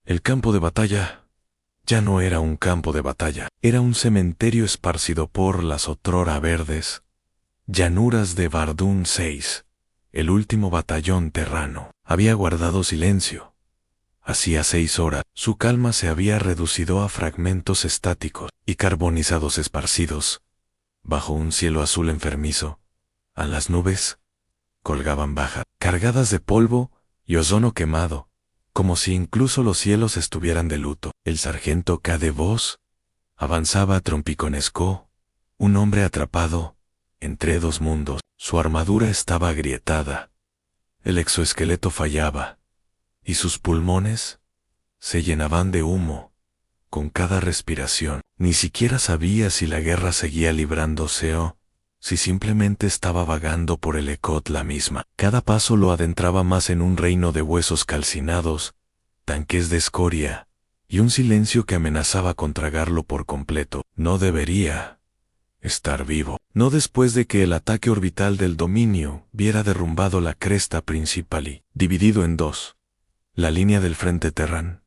El campo de batalla ya no era un campo de batalla, era un cementerio esparcido por las otrora verdes llanuras de Verdún 6. El último batallón terrano había guardado silencio. Hacía 6 horas, su calma se había reducido a fragmentos estáticos y carbonizados esparcidos. Bajo un cielo azul enfermizo, a las nubes colgaban bajas, cargadas de polvo y ozono quemado, como si incluso los cielos estuvieran de luto. El sargento K. de Vos avanzaba trompiconesco, un hombre atrapado entre dos mundos. Su armadura estaba agrietada, el exoesqueleto fallaba, y sus pulmones se llenaban de humo con cada respiración. Ni siquiera sabía si la guerra seguía librándose o si simplemente estaba vagando por el Ecot la misma. Cada paso lo adentraba más en un reino de huesos calcinados, tanques de escoria, y un silencio que amenazaba con tragarlo por completo. No debería estar vivo. No después de que el ataque orbital del dominio hubiera derrumbado la cresta principal y dividido en dos la línea del frente Terran.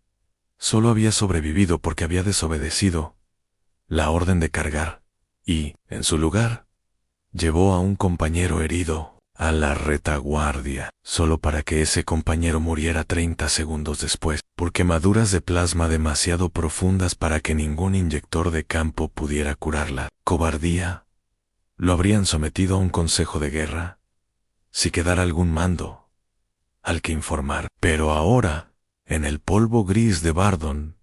Solo había sobrevivido porque había desobedecido la orden de cargar, y, en su lugar, llevó a un compañero herido a la retaguardia, solo para que ese compañero muriera 30 segundos después, por quemaduras de plasma demasiado profundas para que ningún inyector de campo pudiera curarla. Cobardía. Lo habrían sometido a un consejo de guerra, si quedara algún mando al que informar. Pero ahora, en el polvo gris de Bardon,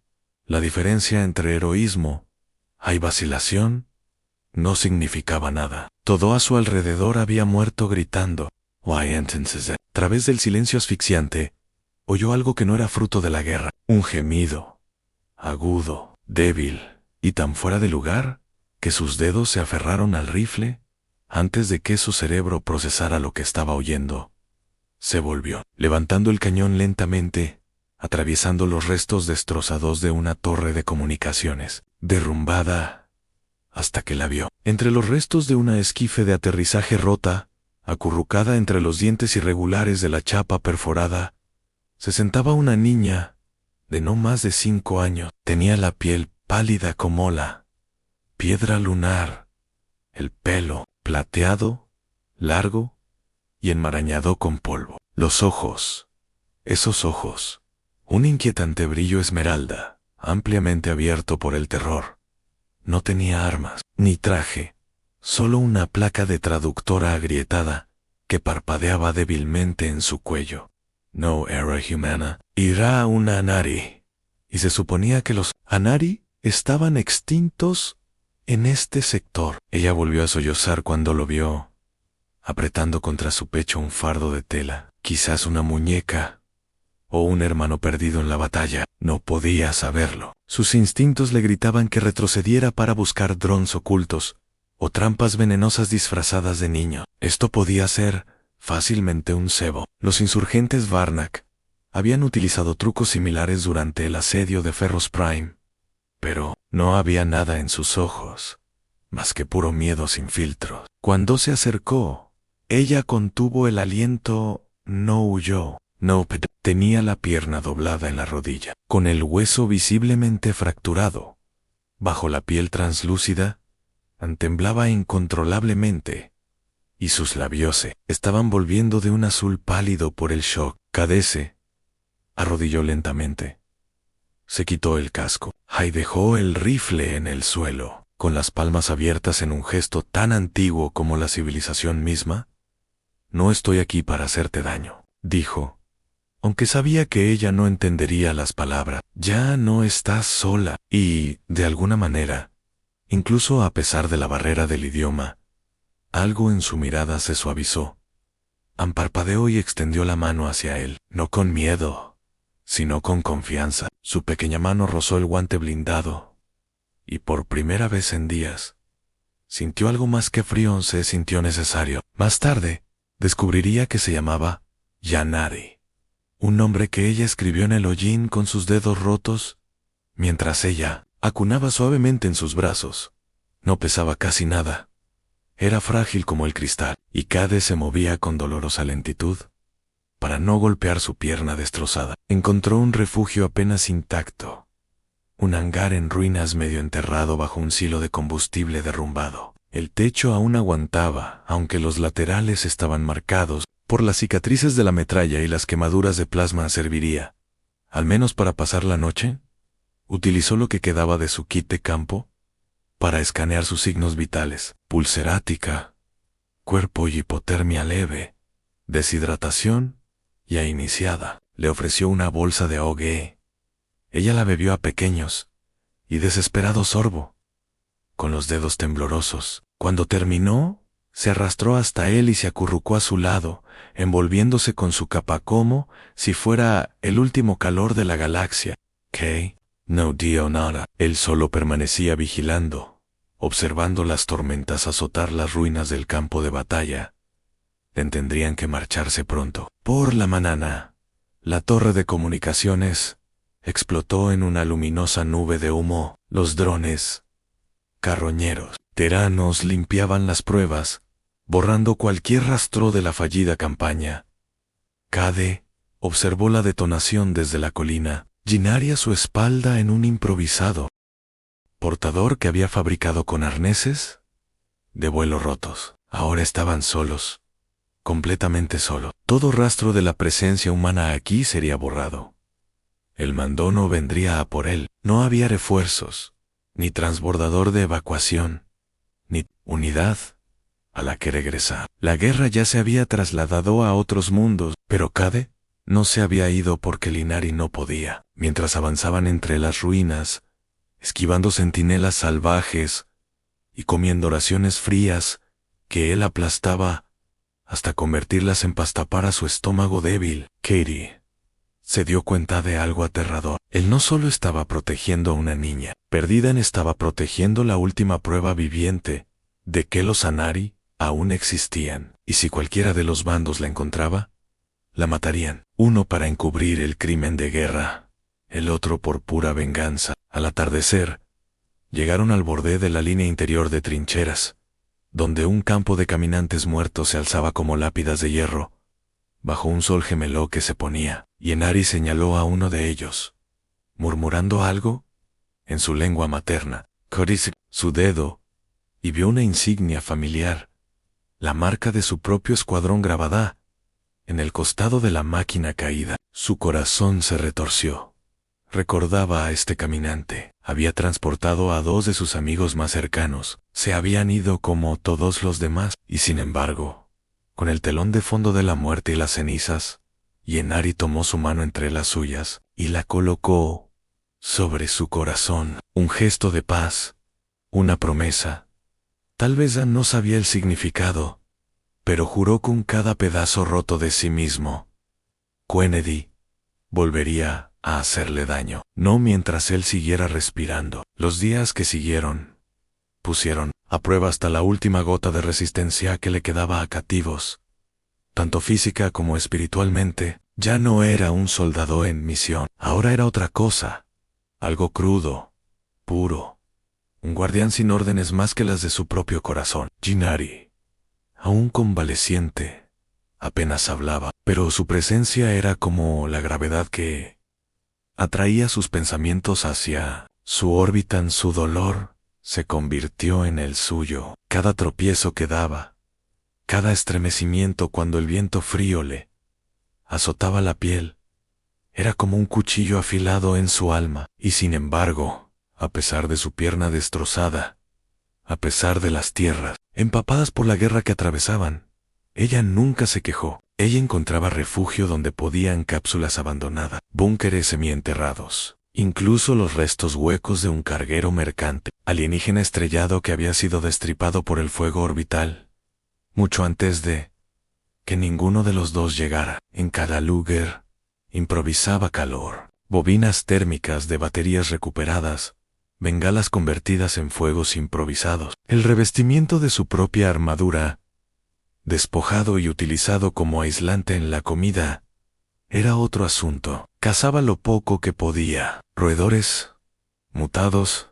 la diferencia entre heroísmo y vacilación no significaba nada. Todo a su alrededor había muerto gritando. A través del silencio asfixiante, oyó algo que no era fruto de la guerra. Un gemido, agudo, débil, y tan fuera de lugar, que sus dedos se aferraron al rifle antes de que su cerebro procesara lo que estaba oyendo. Se volvió, levantando el cañón lentamente, atravesando los restos destrozados de una torre de comunicaciones, derrumbada, hasta que la vio. Entre los restos de una esquife de aterrizaje rota, acurrucada entre los dientes irregulares de la chapa perforada, se sentaba una niña de no más de 5 años. Tenía la piel pálida como la piedra lunar, el pelo plateado, largo y enmarañado con polvo. Los ojos, esos ojos, un inquietante brillo esmeralda, ampliamente abierto por el terror. No tenía armas, ni traje, solo una placa de traductora agrietada que parpadeaba débilmente en su cuello. No era humana, era una Anari, y se suponía que los Anari estaban extintos en este sector. Ella volvió a sollozar cuando lo vio, apretando contra su pecho un fardo de tela, quizás una muñeca o un hermano perdido en la batalla. No podía saberlo. Sus instintos le gritaban que retrocediera para buscar drones ocultos o trampas venenosas disfrazadas de niño. Esto podía ser fácilmente un cebo. Los insurgentes Varnak habían utilizado trucos similares durante el asedio de Ferros Prime, pero no había nada en sus ojos, más que puro miedo sin filtros. Cuando se acercó, ella contuvo el aliento, no huyó. No, tenía la pierna doblada en la rodilla, con el hueso visiblemente fracturado. Bajo la piel translúcida, temblaba incontrolablemente, y sus labios se estaban volviendo de un azul pálido por el shock. Cadece arrodilló lentamente. Se quitó el casco y dejó el rifle en el suelo, con las palmas abiertas en un gesto tan antiguo como la civilización misma. No estoy aquí para hacerte daño, dijo, aunque sabía que ella no entendería las palabras. Ya no estás sola, y, de alguna manera, incluso a pesar de la barrera del idioma, algo en su mirada se suavizó. Parpadeó y extendió la mano hacia él, no con miedo, sino con confianza. Su pequeña mano rozó el guante blindado, y por primera vez en días, sintió algo más que frío. Se sintió necesario. Más tarde, descubriría que se llamaba Yanari, un nombre que ella escribió en el hollín con sus dedos rotos, mientras ella acunaba suavemente en sus brazos. No pesaba casi nada. Era frágil como el cristal, y Cade se movía con dolorosa lentitud, para no golpear su pierna destrozada. Encontró un refugio apenas intacto, un hangar en ruinas medio enterrado bajo un silo de combustible derrumbado. El techo aún aguantaba, aunque los laterales estaban marcados por las cicatrices de la metralla y las quemaduras de plasma. Serviría, al menos para pasar la noche. Utilizó lo que quedaba de su kit de campo para escanear sus signos vitales: pulsa errática, cuerpo y hipotermia leve, deshidratación ya iniciada. Le ofreció una bolsa de ahogue. Ella la bebió a pequeños y desesperado sorbo, con los dedos temblorosos. Cuando terminó, se arrastró hasta él y se acurrucó a su lado, envolviéndose con su capa como si fuera el último calor de la galaxia. ¿Qué? No dijo nada. Él solo permanecía vigilando, observando las tormentas azotar las ruinas del campo de batalla. Tendrían que marcharse pronto. Por la mañana, la torre de comunicaciones explotó en una luminosa nube de humo. Los drones carroñeros teranos limpiaban las pruebas, borrando cualquier rastro de la fallida campaña. Cade observó la detonación desde la colina, Gennady a su espalda en un improvisado portador que había fabricado con arneses de vuelo rotos. Ahora estaban solos, completamente solos. Todo rastro de la presencia humana aquí sería borrado. El mandono vendría a por él. No había refuerzos, ni transbordador de evacuación, ni unidad a la que regresar. La guerra ya se había trasladado a otros mundos, pero Cade no se había ido porque Gennady no podía. Mientras avanzaban entre las ruinas, esquivando centinelas salvajes y comiendo raciones frías que él aplastaba hasta convertirlas en pasta para su estómago débil, Katie se dio cuenta de algo aterrador. Él no solo estaba protegiendo a una niña perdida, estaba protegiendo la última prueba viviente de que los Anari aún existían, y si cualquiera de los bandos la encontraba, la matarían. Uno para encubrir el crimen de guerra, el otro por pura venganza. Al atardecer, llegaron al borde de la línea interior de trincheras, donde un campo de caminantes muertos se alzaba como lápidas de hierro, bajo un sol gemelo que se ponía. Gennady señaló a uno de ellos, murmurando algo en su lengua materna. Codice su dedo y vio una insignia familiar, la marca de su propio escuadrón grabada en el costado de la máquina caída. Su corazón se retorció. Recordaba a este caminante. Había transportado a dos de sus amigos más cercanos. Se habían ido como todos los demás, y sin embargo, con el telón de fondo de la muerte y las cenizas, Gennady tomó su mano entre las suyas y la colocó sobre su corazón. Un gesto de paz, una promesa. Tal vez no sabía el significado, pero juró con cada pedazo roto de sí mismo. Kennedy volvería a hacerle daño, no mientras él siguiera respirando. Los días que siguieron pusieron a prueba hasta la última gota de resistencia que le quedaba a cativos, tanto física como espiritualmente. Ya no era un soldado en misión, ahora era otra cosa, algo crudo, puro, un guardián sin órdenes más que las de su propio corazón. Gennady, aún convaleciente, apenas hablaba, pero su presencia era como la gravedad que atraía sus pensamientos hacia su órbita. Su dolor se convirtió en el suyo. Cada tropiezo que daba, cada estremecimiento cuando el viento frío le azotaba la piel, era como un cuchillo afilado en su alma. Y sin embargo, a pesar de su pierna destrozada, a pesar de las tierras empapadas por la guerra que atravesaban, ella nunca se quejó. Ella encontraba refugio donde podía, en cápsulas abandonadas, búnkeres semienterrados, incluso los restos huecos de un carguero mercante alienígena estrellado que había sido destripado por el fuego orbital, mucho antes de que ninguno de los dos llegara. En cada lugar improvisaba calor, bobinas térmicas de baterías recuperadas, bengalas convertidas en fuegos improvisados, el revestimiento de su propia armadura, despojado y utilizado como aislante en la comida, era otro asunto. Cazaba lo poco que podía: roedores mutados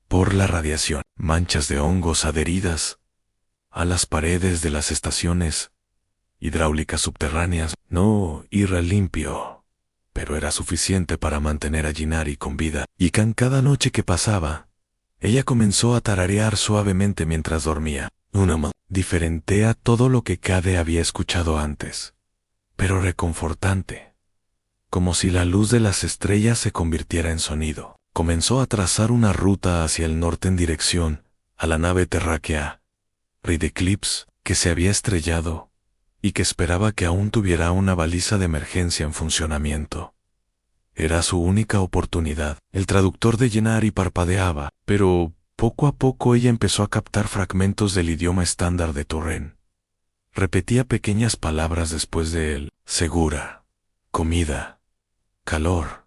por la radiación, manchas de hongos adheridas a las paredes de las estaciones, hidráulicas subterráneas. No era limpio, pero era suficiente para mantener a Jinari con vida. Y cada noche que pasaba, ella comenzó a tararear suavemente mientras dormía. Una melodía diferente a todo lo que Cade había escuchado antes, pero reconfortante, como si la luz de las estrellas se convirtiera en sonido. Comenzó a trazar una ruta hacia el norte en dirección a la nave terráquea Red Eclipse, que se había estrellado y que esperaba que aún tuviera una baliza de emergencia en funcionamiento. Era su única oportunidad. El traductor de Jinari parpadeaba, pero poco a poco ella empezó a captar fragmentos del idioma estándar de Torren. Repetía pequeñas palabras después de él: segura, comida, calor,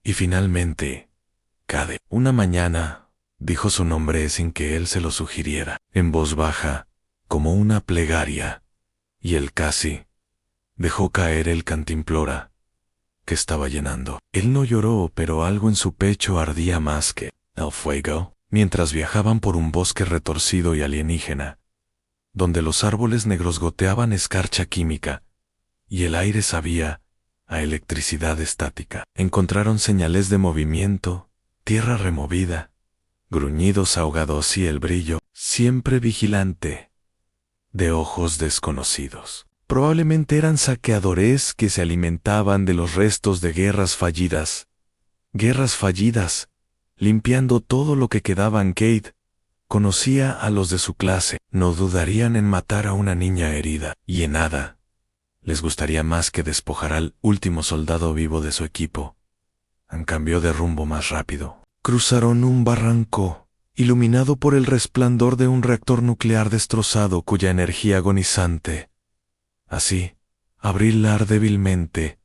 y finalmente, Cade. Una mañana, dijo su nombre sin que él se lo sugiriera, en voz baja, como una plegaria, y él casi dejó caer el cantimplora que estaba llenando. Él no lloró, pero algo en su pecho ardía más que el fuego. Mientras viajaban por un bosque retorcido y alienígena, donde los árboles negros goteaban escarcha química, y el aire sabía a electricidad estática, encontraron señales de movimiento, tierra removida, gruñidos ahogados y el brillo, siempre vigilante, de ojos desconocidos. Probablemente eran saqueadores que se alimentaban de los restos de guerras fallidas, limpiando todo lo que quedaba. Cade conocía a los de su clase. No dudarían en matar a una niña herida, y en nada les gustaría más que despojar al último soldado vivo de su equipo. Cambió de rumbo más rápido. Cruzaron un barranco, iluminado por el resplandor de un reactor nuclear destrozado cuya energía agonizante así abrilar débilmente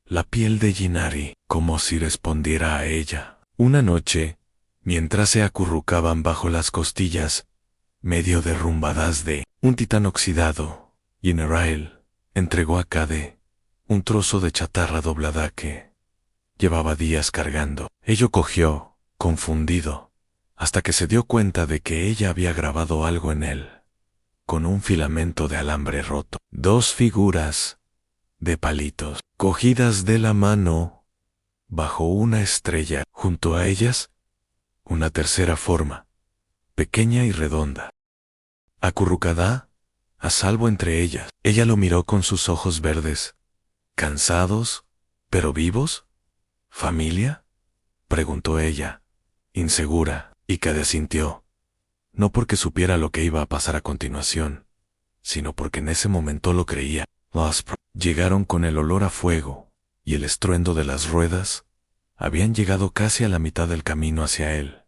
la piel de Jinari, como si respondiera a ella. Una noche, mientras se acurrucaban bajo las costillas, medio derrumbadas de un titán oxidado, Jinarael entregó a Cade un trozo de chatarra doblada que llevaba días cargando. Ello cogió, confundido, hasta que se dio cuenta de que ella había grabado algo en él, con un filamento de alambre roto. Dos figuras de palitos, cogidas de la mano, bajo una estrella. Junto a ellas, una tercera forma, pequeña y redonda, acurrucada, a salvo entre ellas. Ella lo miró con sus ojos verdes. ¿Cansados, pero vivos? ¿Familia?, preguntó ella, insegura, y Cade asintió, no porque supiera lo que iba a pasar a continuación, sino porque en ese momento lo creía. Llegaron con el olor a fuego y el estruendo de las ruedas. Habían llegado casi a la mitad del camino hacia él,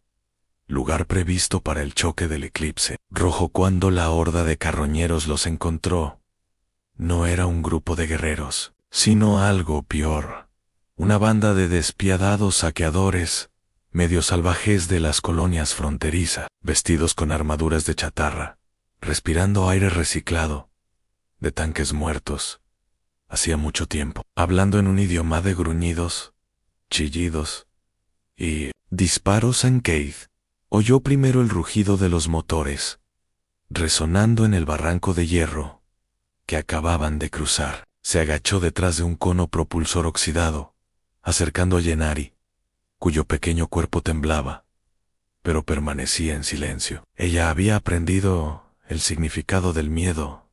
lugar previsto para el choque del eclipse rojo. Cuando la horda de carroñeros los encontró, no era un grupo de guerreros, sino algo peor, una banda de despiadados saqueadores, medio salvajes de las colonias fronterizas, vestidos con armaduras de chatarra, respirando aire reciclado, de tanques muertos, hacía mucho tiempo, hablando en un idioma de gruñidos, chillidos y disparos. Cade oyó primero el rugido de los motores, resonando en el barranco de hierro que acababan de cruzar. Se agachó detrás de un cono propulsor oxidado, acercando a Jinari, cuyo pequeño cuerpo temblaba, pero permanecía en silencio. Ella había aprendido el significado del miedo,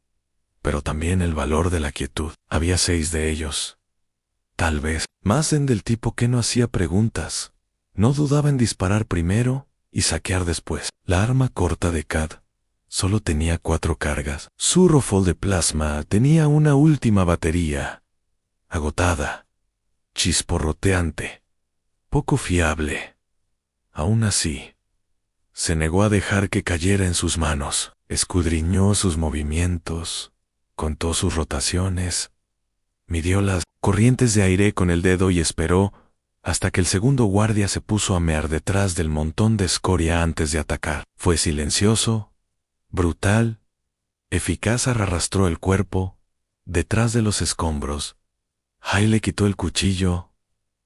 pero también el valor de la quietud. Había 6 de ellos, tal vez más del tipo que no hacía preguntas. No dudaba en disparar primero y saquear después. La arma corta de Cade solo tenía 4 cargas. Su rifle de plasma tenía una última batería, agotada, chisporroteante, poco fiable. Aún así, se negó a dejar que cayera en sus manos. Escudriñó sus movimientos, contó sus rotaciones, midió las corrientes de aire con el dedo y esperó hasta que el segundo guardia se puso a mear detrás del montón de escoria antes de atacar. Fue silencioso, brutal, eficaz. Arrastró el cuerpo detrás de los escombros. Jai le quitó el cuchillo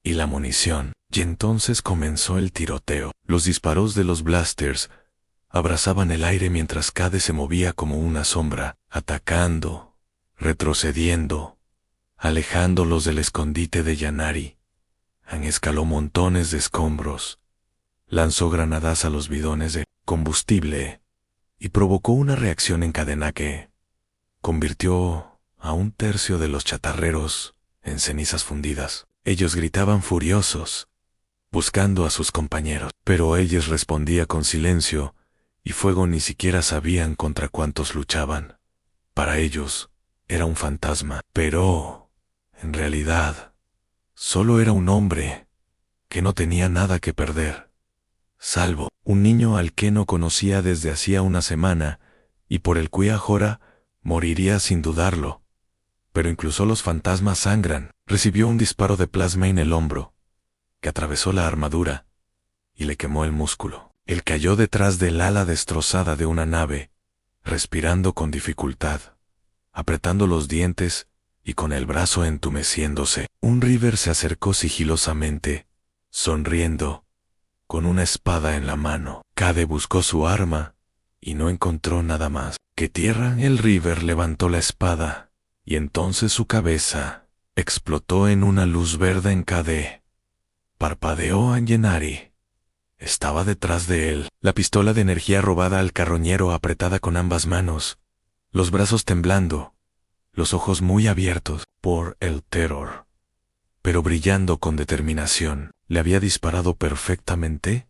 y la munición, y entonces comenzó el tiroteo. Los disparos de los blasters abrazaban el aire mientras Cade se movía como una sombra, atacando retrocediendo, alejándolos del escondite de Yanari. Escaló montones de escombros, lanzó granadas a los bidones de combustible y provocó una reacción en cadena que convirtió a un tercio de los chatarreros en cenizas fundidas. Ellos gritaban furiosos, buscando a sus compañeros, pero ellos respondía con silencio y fuego. Ni siquiera sabían contra cuántos luchaban. Para ellos era un fantasma, pero en realidad solo era un hombre que no tenía nada que perder, salvo un niño al que no conocía desde hacía una semana y por el cuya Jorah moriría sin dudarlo. Pero incluso los fantasmas sangran. Recibió un disparo de plasma en el hombro, que atravesó la armadura y le quemó el músculo. Él cayó detrás del ala destrozada de una nave, respirando con dificultad, apretando los dientes y con el brazo entumeciéndose. Un River se acercó sigilosamente, sonriendo, con una espada en la mano. Cade buscó su arma y no encontró nada más que tierra. El River levantó la espada y entonces su cabeza explotó en una luz verde en Cade. Parpadeó a Yanari. Estaba detrás de él, la pistola de energía robada al carroñero apretada con ambas manos, los brazos temblando, los ojos muy abiertos por el terror, pero brillando con determinación. Le había disparado perfectamente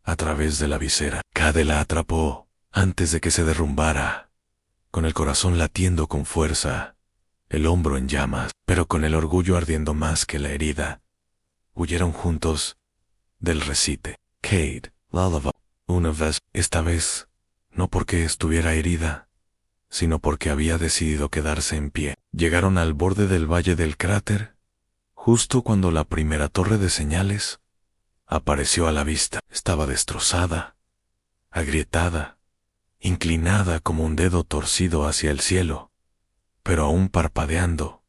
a través de la visera. Cade la atrapó antes de que se derrumbara, con el corazón latiendo con fuerza, el hombro en llamas, pero con el orgullo ardiendo más que la herida. Huyeron juntos del recite. Cade, Lullaby, una vez, esta vez, no porque estuviera herida, sino porque había decidido quedarse en pie. Llegaron al borde del valle del cráter, justo cuando la primera torre de señales apareció a la vista. Estaba destrozada, agrietada, inclinada como un dedo torcido hacia el cielo, pero aún parpadeando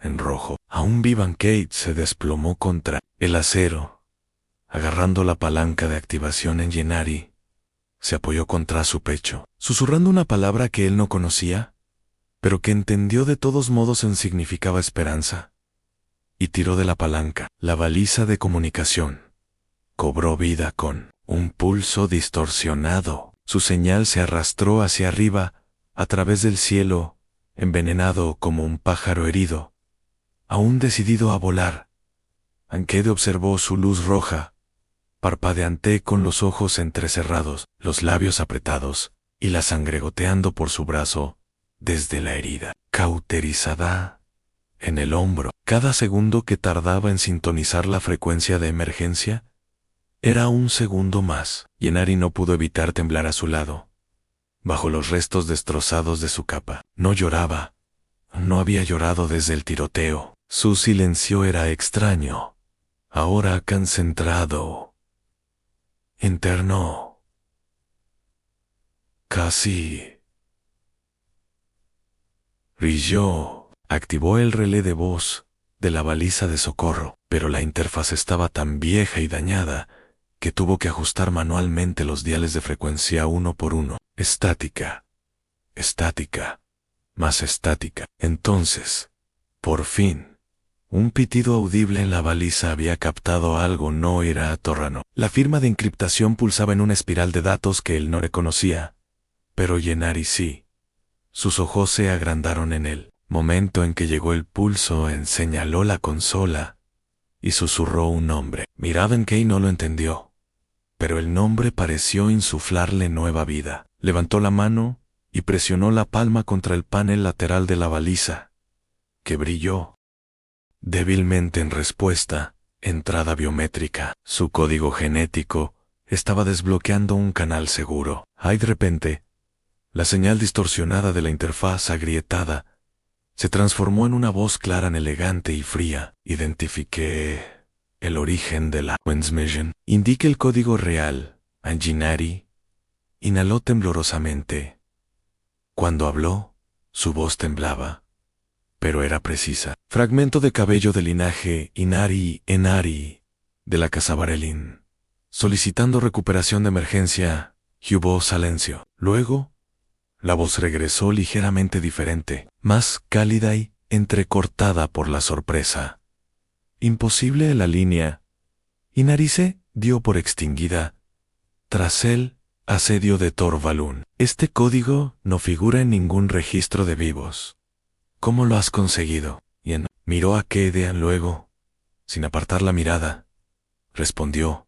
en rojo. Aún viva, Cade se desplomó contra el acero, agarrando la palanca de activación en Yanari. Se apoyó contra su pecho, susurrando una palabra que él no conocía, pero que entendió de todos modos significaba esperanza, y tiró de la palanca. La baliza de comunicación cobró vida con un pulso distorsionado. Su señal se arrastró hacia arriba, a través del cielo, envenenado como un pájaro herido, aún decidido a volar. Cade observó su luz roja, parpadeante con los ojos entrecerrados, los labios apretados, y la sangre goteando por su brazo desde la herida, cauterizada en el hombro. Cada segundo que tardaba en sintonizar la frecuencia de emergencia era un segundo más. Yanari no pudo evitar temblar a su lado, bajo los restos destrozados de su capa. No lloraba. No había llorado desde el tiroteo. Su silencio era extraño, ahora concentrado, interno, casi. Brilló. Activó el relé de voz de la baliza de socorro, pero la interfaz estaba tan vieja y dañada que tuvo que ajustar manualmente los diales de frecuencia uno por uno. Estática, estática, más estática. Entonces, por fin, un pitido audible en la baliza había captado algo. No era Torrano. La firma de encriptación pulsaba en una espiral de datos que él no reconocía, pero Yanari sí. Sus ojos se agrandaron en el momento en que llegó el pulso. Señaló la consola y susurró un nombre. Miraban que no lo entendió, pero el nombre pareció insuflarle nueva vida. Levantó la mano y presionó la palma contra el panel lateral de la baliza, que brilló débilmente en respuesta. Entrada biométrica. Su código genético estaba desbloqueando un canal seguro. De repente, la señal distorsionada de la interfaz agrietada se transformó en una voz clara, elegante y fría. Identifiqué el origen de la transmisión. Indique el código real. Yanari inhaló temblorosamente. Cuando habló, su voz temblaba, pero era precisa. Fragmento de cabello del linaje Inari Enari de la casa Barelin. Solicitando recuperación de emergencia. Hubo silencio. Luego, La voz regresó ligeramente diferente, más cálida y entrecortada por la sorpresa. Imposible la línea. Inari se dio por extinguida. Tras el asedio de Torvalún. Este código no figura en ningún registro de vivos. ¿Cómo lo has conseguido? Yen miró a Kedean luego, sin apartar la mirada. Respondió.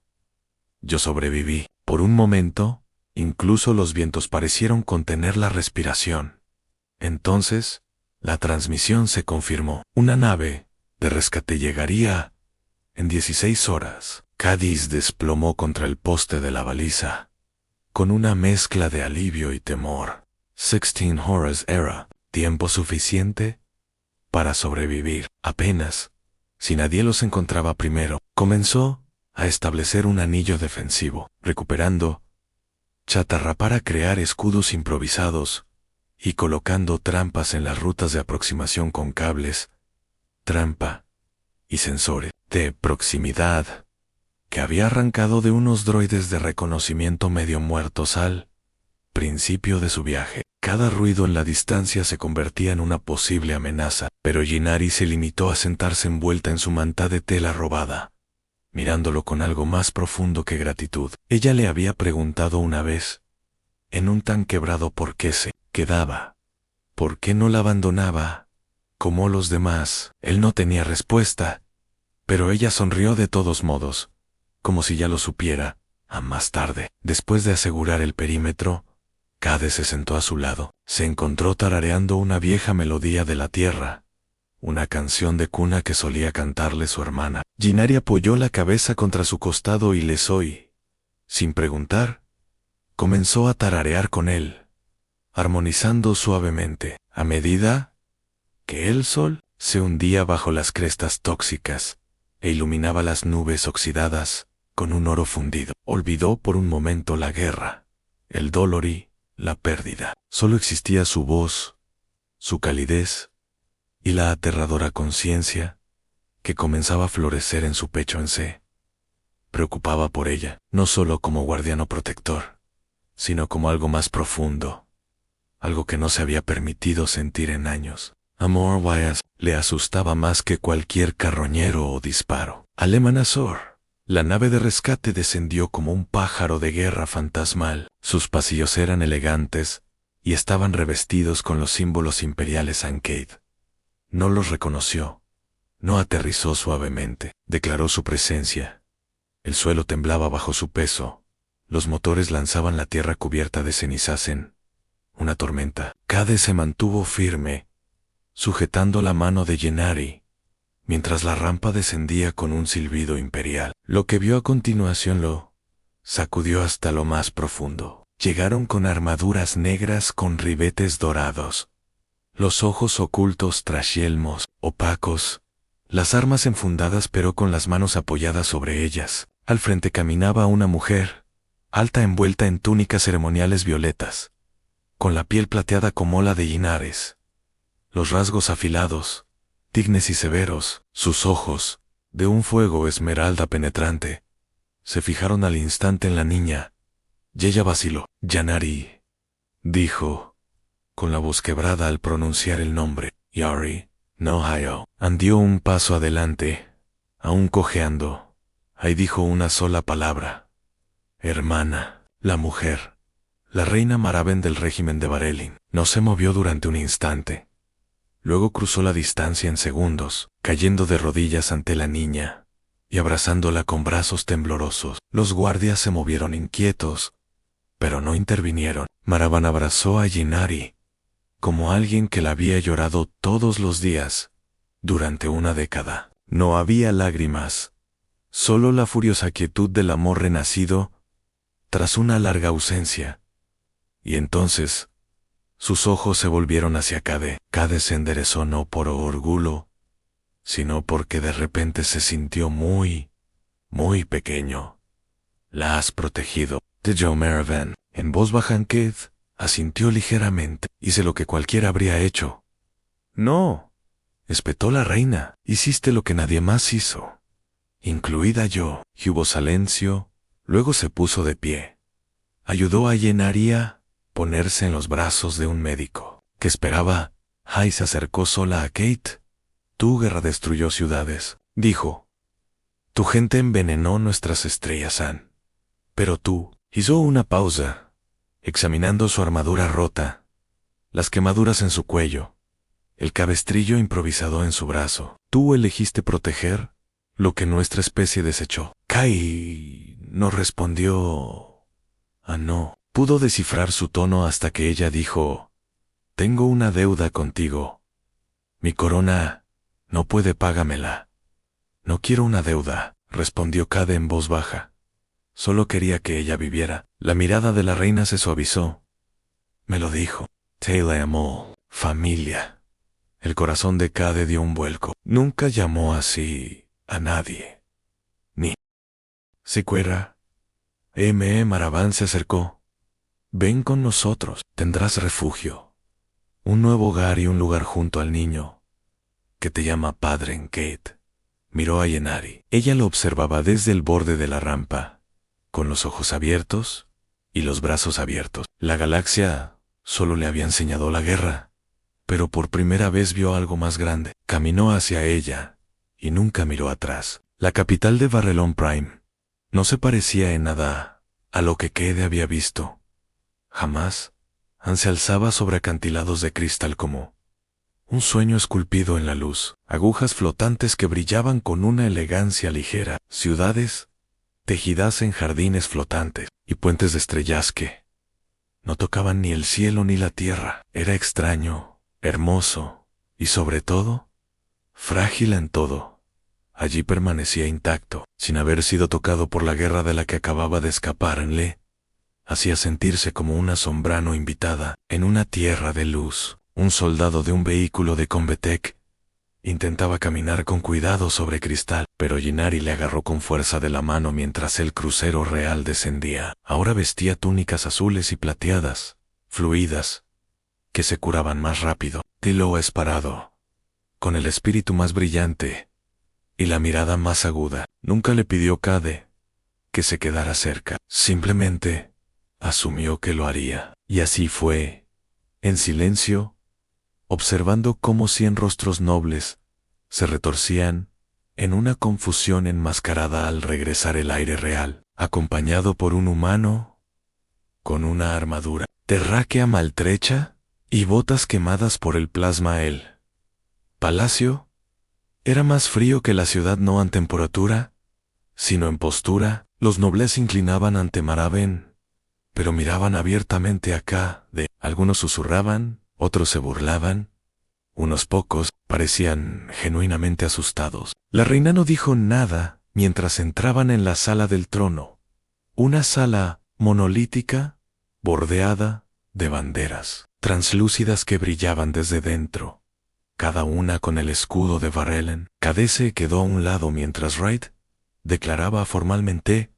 Yo sobreviví. Por un momento, incluso los vientos parecieron contener la respiración. Entonces, la transmisión se confirmó. Una nave de rescate llegaría en 16 horas. Cádiz desplomó contra el poste de la baliza, con una mezcla de alivio y temor. 16 horas era tiempo suficiente para sobrevivir. Apenas, si nadie los encontraba primero, comenzó a establecer un anillo defensivo, recuperando chatarra para crear escudos improvisados y colocando trampas en las rutas de aproximación con cables, trampa y sensores de proximidad que había arrancado de unos droides de reconocimiento medio muertos al principio de su viaje. Cada ruido en la distancia se convertía en una posible amenaza, pero Ginari se limitó a sentarse envuelta en su manta de tela robada, mirándolo con algo más profundo que gratitud. Ella le había preguntado una vez, en un tan quebrado, por qué se quedaba, por qué no la abandonaba, como los demás. Él no tenía respuesta, pero ella sonrió de todos modos, como si ya lo supiera. A más tarde, después de asegurar el perímetro, Cade se sentó a su lado. Se encontró tarareando una vieja melodía de la tierra, una canción de cuna que solía cantarle su hermana. Ginari apoyó la cabeza contra su costado y Lesoy, sin preguntar, comenzó a tararear con él, armonizando suavemente. A medida que el sol se hundía bajo las crestas tóxicas e iluminaba las nubes oxidadas con un oro fundido, olvidó por un momento la guerra, el dolor y la pérdida. Solo existía su voz, su calidez y la aterradora conciencia que comenzaba a florecer en su pecho. Se preocupaba por ella, no solo como guardián o protector, sino como algo más profundo, algo que no se había permitido sentir en años. Amor Wyatt le asustaba más que cualquier carroñero o disparo. Aleman Azor. La nave de rescate descendió como un pájaro de guerra fantasmal. Sus pasillos eran elegantes y estaban revestidos con los símbolos imperiales Ankade. No los reconoció. No aterrizó suavemente. Declaró su presencia. El suelo temblaba bajo su peso. Los motores lanzaban la tierra cubierta de cenizas en una tormenta. Cade se mantuvo firme, sujetando la mano de Ginari, mientras la rampa descendía con un silbido imperial. Lo que vio a continuación lo sacudió hasta lo más profundo. Llegaron con armaduras negras con ribetes dorados, los ojos ocultos tras yelmos opacos, las armas enfundadas pero con las manos apoyadas sobre ellas. Al frente caminaba una mujer, alta, envuelta en túnicas ceremoniales violetas, con la piel plateada como la de Linares, los rasgos afilados, dignes y severos. Sus ojos, de un fuego esmeralda penetrante, se fijaron al instante en la niña, y ella vaciló. Yanari, dijo, con la voz quebrada al pronunciar el nombre. Yari, no Hayo. Andió un paso adelante, aún cojeando. Ahí dijo una sola palabra. Hermana. La mujer, la reina Maraven del régimen de Barelin, no se movió durante un instante. Luego cruzó la distancia en segundos, cayendo de rodillas ante la niña y abrazándola con brazos temblorosos. Los guardias se movieron inquietos, pero no intervinieron. Maravan abrazó a Ginari como alguien que la había llorado todos los días durante una década. No había lágrimas, solo la furiosa quietud del amor renacido tras una larga ausencia. Y entonces sus ojos se volvieron hacia Cade. Cade se enderezó no por orgullo, sino porque de repente se sintió muy, muy pequeño. La has protegido, de Joe Maravan. En voz baja Ankade asintió ligeramente. Hice lo que cualquiera habría hecho. No, espetó la reina. Hiciste lo que nadie más hizo, incluida yo. Y hubo silencio. Luego se puso de pie. Ayudó a Ginari a ponerse en los brazos de un médico. ¿Qué esperaba? Hai se acercó sola a Kate. Tu guerra destruyó ciudades, dijo. Tu gente envenenó nuestras estrellas, Anne. Pero tú, hizo una pausa, examinando su armadura rota, las quemaduras en su cuello, el cabestrillo improvisado en su brazo. Tú elegiste proteger lo que nuestra especie desechó. Kai no respondió. No. Pudo descifrar su tono hasta que ella dijo, tengo una deuda contigo. Mi corona no puede págamela. No quiero una deuda, respondió Cade en voz baja. Solo quería que ella viviera. La mirada de la reina se suavizó. Me lo dijo. Taylor llamó familia. El corazón de Cade dio un vuelco. Nunca llamó así a nadie. Ni siquiera. Maraván se acercó. Ven con nosotros, tendrás refugio. Un nuevo hogar y un lugar junto al niño que te llama padre en Kate. Miró a Yenari. Ella lo observaba desde el borde de la rampa, con los ojos abiertos y los brazos abiertos. La galaxia solo le había enseñado la guerra, pero por primera vez vio algo más grande. Caminó hacia ella y nunca miró atrás. La capital de Varelon Prime no se parecía en nada a lo que Kade había visto. Jamás Anne se alzaba sobre acantilados de cristal como un sueño esculpido en la luz, agujas flotantes que brillaban con una elegancia ligera, ciudades tejidas en jardines flotantes y puentes de estrellas que no tocaban ni el cielo ni la tierra. Era extraño, hermoso y sobre todo, frágil en todo. Allí permanecía intacto, sin haber sido tocado por la guerra de la que acababa de escapar. Le hacía sentirse como una sombrano invitada en una tierra de luz. Un soldado de un vehículo de Convetec intentaba caminar con cuidado sobre cristal, pero Yenari le agarró con fuerza de la mano mientras el crucero real descendía. Ahora vestía túnicas azules y plateadas, fluidas, que se curaban más rápido. Tilo es parado, con el espíritu más brillante y la mirada más aguda. Nunca le pidió Cade que se quedara cerca. Simplemente asumió que lo haría. Y así fue, en silencio, observando cómo 100 rostros nobles se retorcían en una confusión enmascarada al regresar el aire real, acompañado por un humano con una armadura terráquea maltrecha y botas quemadas por el plasma. El palacio era más frío que la ciudad, no en temperatura, sino en postura. Los nobles se inclinaban ante Maraven, pero miraban abiertamente a Cade. Algunos susurraban, otros se burlaban. Unos pocos parecían genuinamente asustados. La reina no dijo nada mientras entraban en la sala del trono, una sala monolítica, bordeada de banderas translúcidas que brillaban desde dentro, cada una con el escudo de Varelen. Cade se quedó a un lado mientras Wright declaraba formalmente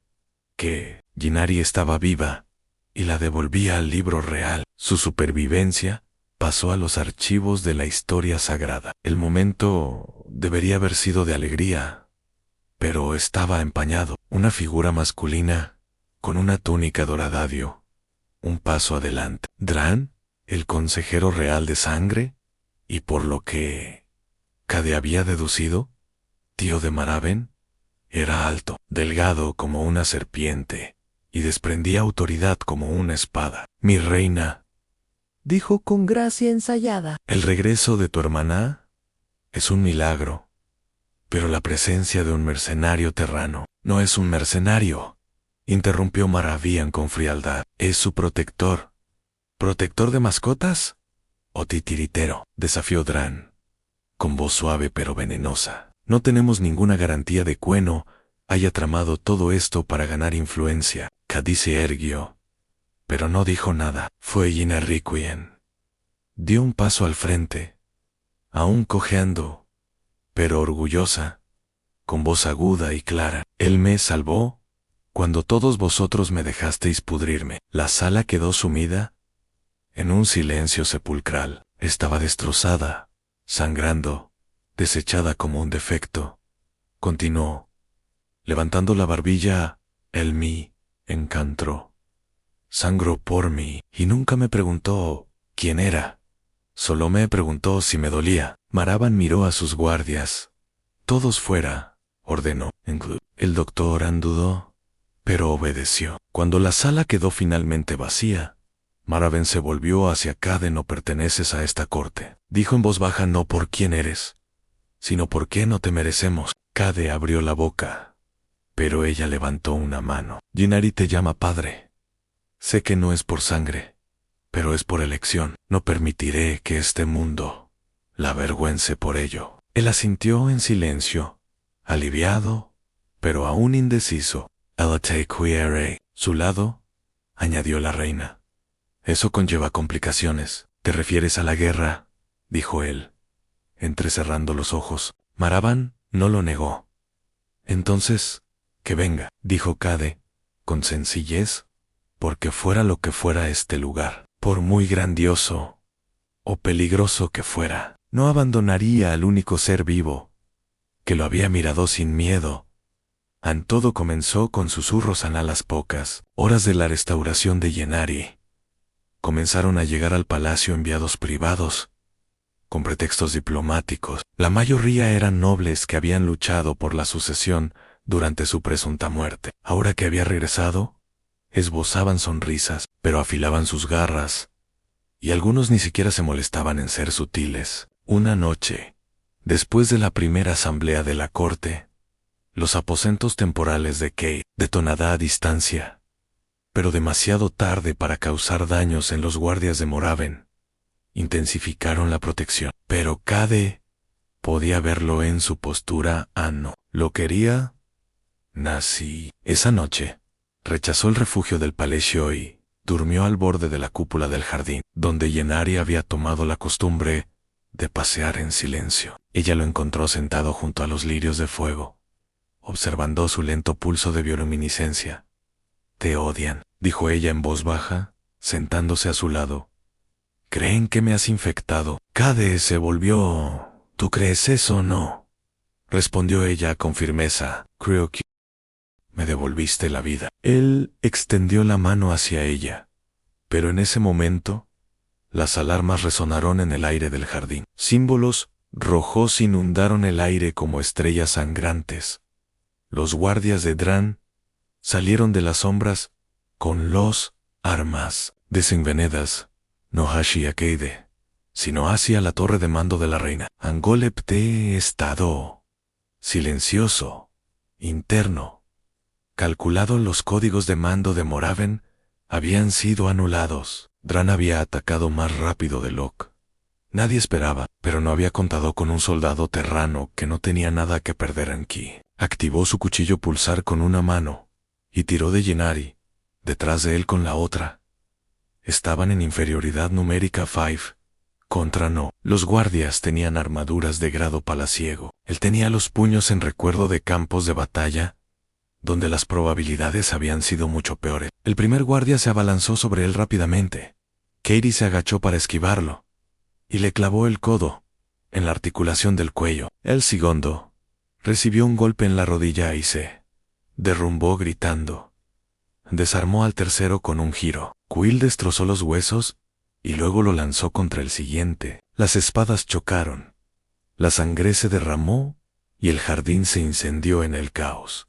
que Yenari estaba viva y la devolvía al libro real. Su supervivencia pasó a los archivos de la historia sagrada. El momento debería haber sido de alegría, pero estaba empañado. Una figura masculina con una túnica dorada dio un paso adelante. Dran, el consejero real de sangre, y por lo que Cade había deducido, tío de Maraven, era alto, delgado como una serpiente, y desprendía autoridad como una espada. Mi reina, dijo con gracia ensayada, el regreso de tu hermana es un milagro, pero la presencia de un mercenario terrano no es un mercenario, interrumpió Maravian con frialdad. Es su protector. ¿Protector de mascotas? ¿O titiritero?, desafió Dran, con voz suave pero venenosa. No tenemos ninguna garantía de que Queno haya tramado todo esto para ganar influencia. Cade se erguió, pero no dijo nada. Fue Yenari quien dio un paso al frente, aún cojeando, pero orgullosa, con voz aguda y clara. Él me salvó cuando todos vosotros me dejasteis pudrirme. La sala quedó sumida en un silencio sepulcral. Estaba destrozada, sangrando, desechada como un defecto. Continuó, levantando la barbilla. El mi encantro sangró por mí y nunca me preguntó quién era. Solo me preguntó si me dolía. Maravan miró a sus guardias. Todos fuera, ordenó. El doctor dudó, pero obedeció. Cuando la sala quedó finalmente vacía, Maravan se volvió hacia Cade. No perteneces a esta corte, dijo en voz baja, no por quién eres, sino por qué no te merecemos. Cade abrió la boca, pero ella levantó una mano. Ginari te llama padre. Sé que no es por sangre, pero es por elección. No permitiré que este mundo la avergüence por ello. Él asintió en silencio, aliviado, pero aún indeciso. Su lado, añadió la reina. Eso conlleva complicaciones. ¿Te refieres a la guerra?, dijo él, entrecerrando los ojos. Maravan no lo negó. Entonces, que venga, dijo Cade, con sencillez, porque fuera lo que fuera este lugar, por muy grandioso o peligroso que fuera, no abandonaría al único ser vivo que lo había mirado sin miedo. Todo comenzó con susurros. A las pocas horas de la restauración de Ginari, comenzaron a llegar al palacio enviados privados, con pretextos diplomáticos. La mayoría eran nobles que habían luchado por la sucesión durante su presunta muerte. Ahora que había regresado, esbozaban sonrisas, pero afilaban sus garras, y algunos ni siquiera se molestaban en ser sutiles. Una noche, después de la primera asamblea de la corte, los aposentos temporales de Kate, detonada a distancia, pero demasiado tarde para causar daños en los guardias de Moraven, intensificaron la protección. Pero Cade podía verlo en su postura. No lo quería. Nací. Esa noche, rechazó el refugio del palacio y durmió al borde de la cúpula del jardín, donde Ginari había tomado la costumbre de pasear en silencio. Ella lo encontró sentado junto a los lirios de fuego, observando su lento pulso de bioluminiscencia. Te odian, dijo ella en voz baja, sentándose a su lado. Creen que me has infectado. Cade se volvió. ¿Tú crees eso o no?, respondió ella con firmeza. Creo que me devolviste la vida. Él extendió la mano hacia ella, pero en ese momento, las alarmas resonaron en el aire del jardín. Símbolos rojos inundaron el aire como estrellas sangrantes. Los guardias de Dran salieron de las sombras con los armas desenvenenadas, no hacia Cade, sino hacia la torre de mando de la reina. Angolepte estado silencioso, interno, calculado. Los códigos de mando de Moraven habían sido anulados. Dran había atacado más rápido de lo que nadie esperaba, pero no había contado con un soldado terrano que no tenía nada que perder aquí. Activó su cuchillo pulsar con una mano y tiró de Ginari, detrás de él con la otra. Estaban en inferioridad numérica 5 contra no. Los guardias tenían armaduras de grado palaciego. Él tenía los puños en recuerdo de campos de batalla, donde las probabilidades habían sido mucho peores. El primer guardia se abalanzó sobre él rápidamente. Katie se agachó para esquivarlo, y le clavó el codo en la articulación del cuello. El segundo recibió un golpe en la rodilla y se derrumbó gritando. Desarmó al tercero con un giro. Quill destrozó los huesos y luego lo lanzó contra el siguiente. Las espadas chocaron. La sangre se derramó y el jardín se incendió en el caos.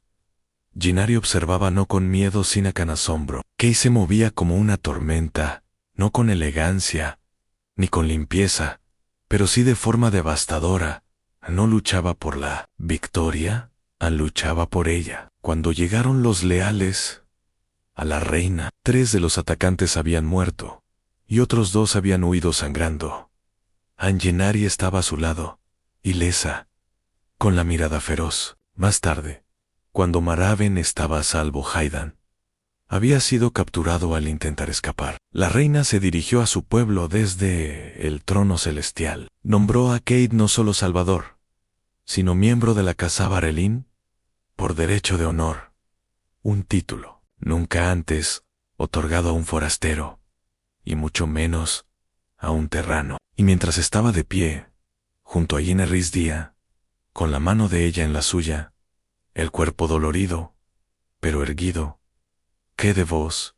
Ginari observaba no con miedo sino con asombro. Kay se movía como una tormenta, no con elegancia, ni con limpieza, pero sí de forma devastadora. No luchaba por la victoria, luchaba por ella. Cuando llegaron los leales a la reina, 3 de los atacantes habían muerto, y otros 2 habían huido sangrando. Ginari estaba a su lado, ilesa, con la mirada feroz. Más tarde, cuando Maraven estaba a salvo, Haidan había sido capturado al intentar escapar. La reina se dirigió a su pueblo desde el trono celestial. Nombró a Cade no solo salvador, sino miembro de la casa Barelín, por derecho de honor, un título nunca antes otorgado a un forastero, y mucho menos a un terrano. Y mientras estaba de pie, junto a Ginari Día, con la mano de ella en la suya, el cuerpo dolorido, pero erguido, ¿qué de vos,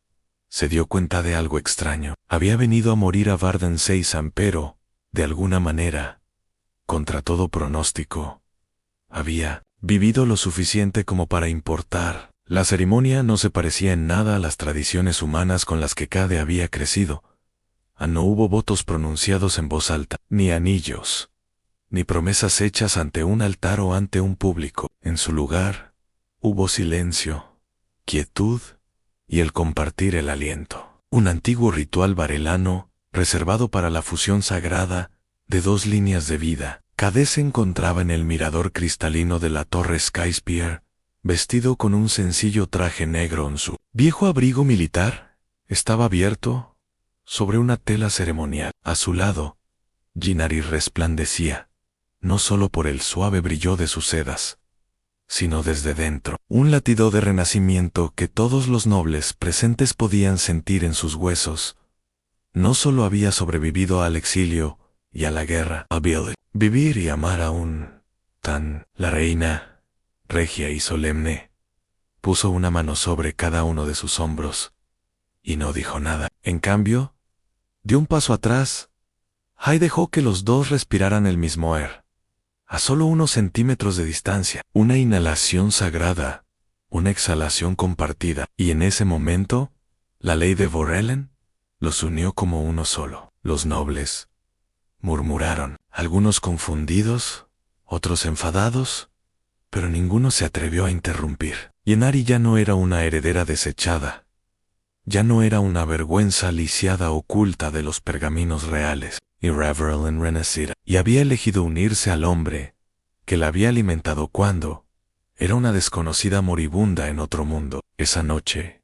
se dio cuenta de algo extraño. Había venido a morir a Varden Seisam, pero, de alguna manera, contra todo pronóstico, había vivido lo suficiente como para importar. La ceremonia no se parecía en nada a las tradiciones humanas con las que Cade había crecido. No hubo votos pronunciados en voz alta, ni anillos, ni promesas hechas ante un altar o ante un público. En su lugar, hubo silencio, quietud y el compartir el aliento. Un antiguo ritual varelano, reservado para la fusión sagrada de dos líneas de vida. Cade se encontraba en el mirador cristalino de la torre Skyspire, vestido con un sencillo traje negro en su viejo abrigo militar. Estaba abierto sobre una tela ceremonial. A su lado, Ynnari resplandecía, no solo por el suave brillo de sus sedas, sino desde dentro, un latido de renacimiento que todos los nobles presentes podían sentir en sus huesos. No solo había sobrevivido al exilio y a la guerra, vivir y amar aún tan. La reina, regia y solemne, puso una mano sobre cada uno de sus hombros y no dijo nada. En cambio, dio un paso atrás y dejó que los dos respiraran el mismo aire. A solo unos centímetros de distancia, una inhalación sagrada, una exhalación compartida, y en ese momento, la ley de Vorelen los unió como uno solo. Los nobles murmuraron, algunos confundidos, otros enfadados, pero ninguno se atrevió a interrumpir. Ynnari ya no era una heredera desechada, ya no era una vergüenza lisiada oculta de los pergaminos reales. Y Raverell renacida, y había elegido unirse al hombre que la había alimentado cuando era una desconocida moribunda en otro mundo. Esa noche,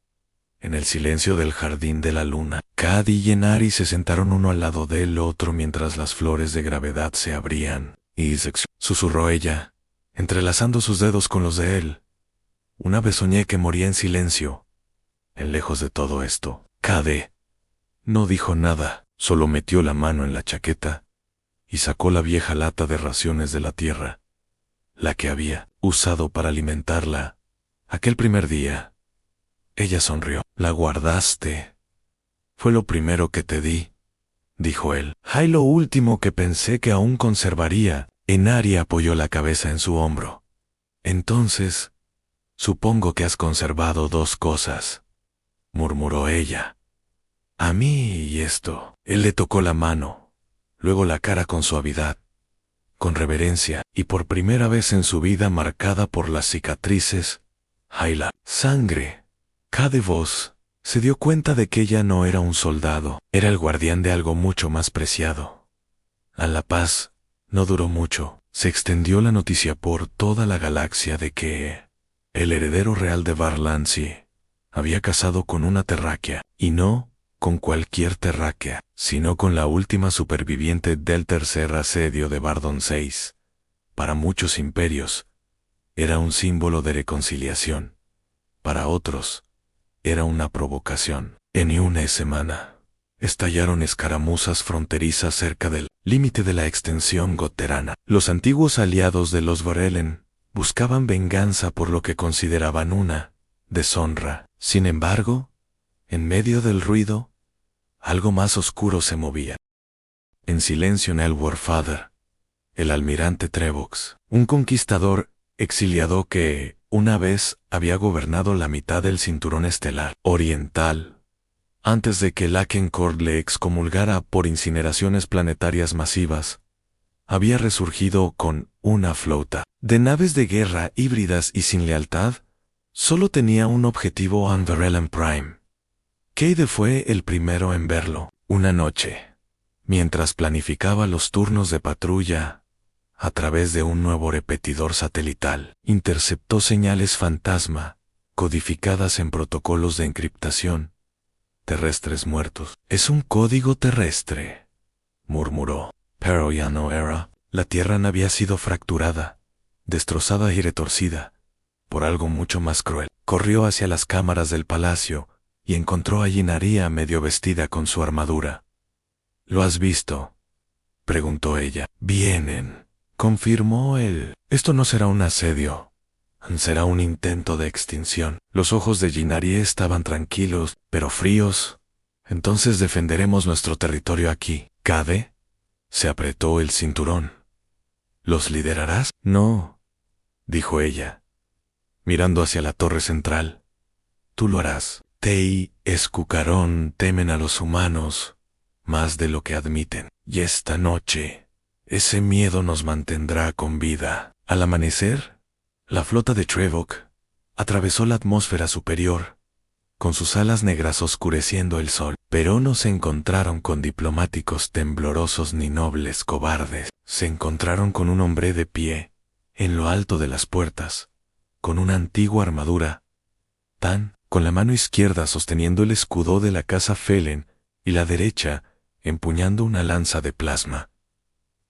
en el silencio del jardín de la luna, Cade y Ynnari se sentaron uno al lado del otro mientras las flores de gravedad se abrían. Isaac, susurró ella, entrelazando sus dedos con los de él. Una vez soñé que moría en silencio. En lejos de todo esto, Cade no dijo nada. Solo metió la mano en la chaqueta y sacó la vieja lata de raciones de la tierra, la que había usado para alimentarla aquel primer día. Ella sonrió. ¿La guardaste? Fue lo primero que te di, dijo él. Hay lo último que pensé que aún conservaría. Ynnari apoyó la cabeza en su hombro. Entonces, supongo que has conservado dos cosas, murmuró ella. A mí y esto. Él le tocó la mano, luego la cara con suavidad, con reverencia, y por primera vez en su vida marcada por las cicatrices, y la sangre. Cade Vos se dio cuenta de que ella no era un soldado, era el guardián de algo mucho más preciado. A la paz no duró mucho. Se extendió la noticia por toda la galaxia de que el heredero real de Varlansi había casado con una terráquea, y no con cualquier terráquea, sino con la última superviviente del tercer asedio de Vardon 6. Para muchos imperios, era un símbolo de reconciliación. Para otros, era una provocación. En una semana, estallaron escaramuzas fronterizas cerca del límite de la extensión goterana. Los antiguos aliados de los Vorelen buscaban venganza por lo que consideraban una deshonra. Sin embargo, en medio del ruido, algo más oscuro se movía. En silencio en el Warfather, el almirante Trevox, un conquistador exiliado que, una vez, había gobernado la mitad del cinturón estelar oriental, antes de que Lakencord le excomulgara por incineraciones planetarias masivas, había resurgido con una flota de naves de guerra híbridas y sin lealtad. Solo tenía un objetivo: Anverellen Prime. Cade fue el primero en verlo. Una noche, mientras planificaba los turnos de patrulla, a través de un nuevo repetidor satelital, interceptó señales fantasma, codificadas en protocolos de encriptación. Terrestres muertos. Es un código terrestre, murmuró. Pero ya no era. La Tierra no había sido fracturada, destrozada y retorcida, por algo mucho más cruel. Corrió hacia las cámaras del palacio y encontró a Ynnari medio vestida con su armadura. ¿Lo has visto?, preguntó ella. Vienen, confirmó él. Esto no será un asedio, Será un intento de extinción. Los ojos de Ginari estaban tranquilos, pero fríos. Entonces defenderemos nuestro territorio aquí. Cade se apretó el cinturón. ¿Los liderarás? No, dijo ella, mirando hacia la torre central. Tú lo harás. Tei es Cucarón, temen a los humanos más de lo que admiten. Y esta noche, ese miedo nos mantendrá con vida. Al amanecer, la flota de Trevok atravesó la atmósfera superior, con sus alas negras oscureciendo el sol. Pero no se encontraron con diplomáticos temblorosos ni nobles cobardes. Se encontraron con un hombre de pie, en lo alto de las puertas, con una antigua armadura, con la mano izquierda sosteniendo el escudo de la casa Felen y la derecha empuñando una lanza de plasma.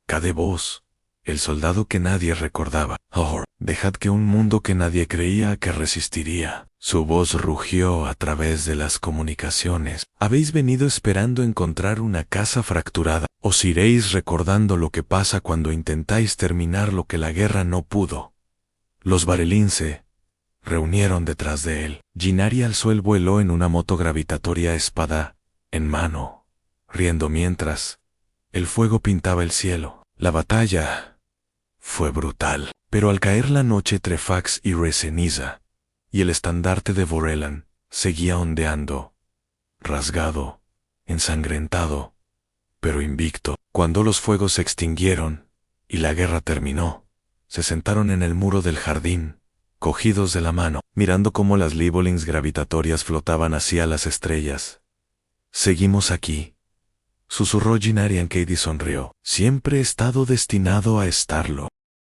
Cade Vos, el soldado que nadie recordaba. Oh, dejad que un mundo que nadie creía que resistiría. Su voz rugió a través de las comunicaciones. ¿Habéis venido esperando encontrar una casa fracturada? ¿Os iréis recordando lo que pasa cuando intentáis terminar lo que la guerra no pudo? Los Barelín se reunieron detrás de él. Ginari alzó el vuelo en una moto gravitatoria, espada en mano, riendo mientras el fuego pintaba el cielo. La batalla fue brutal, pero al caer la noche Trefax y Reseniza, y el estandarte de Vorelan seguía ondeando, rasgado, ensangrentado, pero invicto. Cuando los fuegos se extinguieron y la guerra terminó, se sentaron en el muro del jardín, cogidos de la mano, mirando cómo las Libolins gravitatorias flotaban hacia las estrellas. Seguimos aquí, susurró Ginari. Katie sonrió. Siempre he estado destinado a estarlo.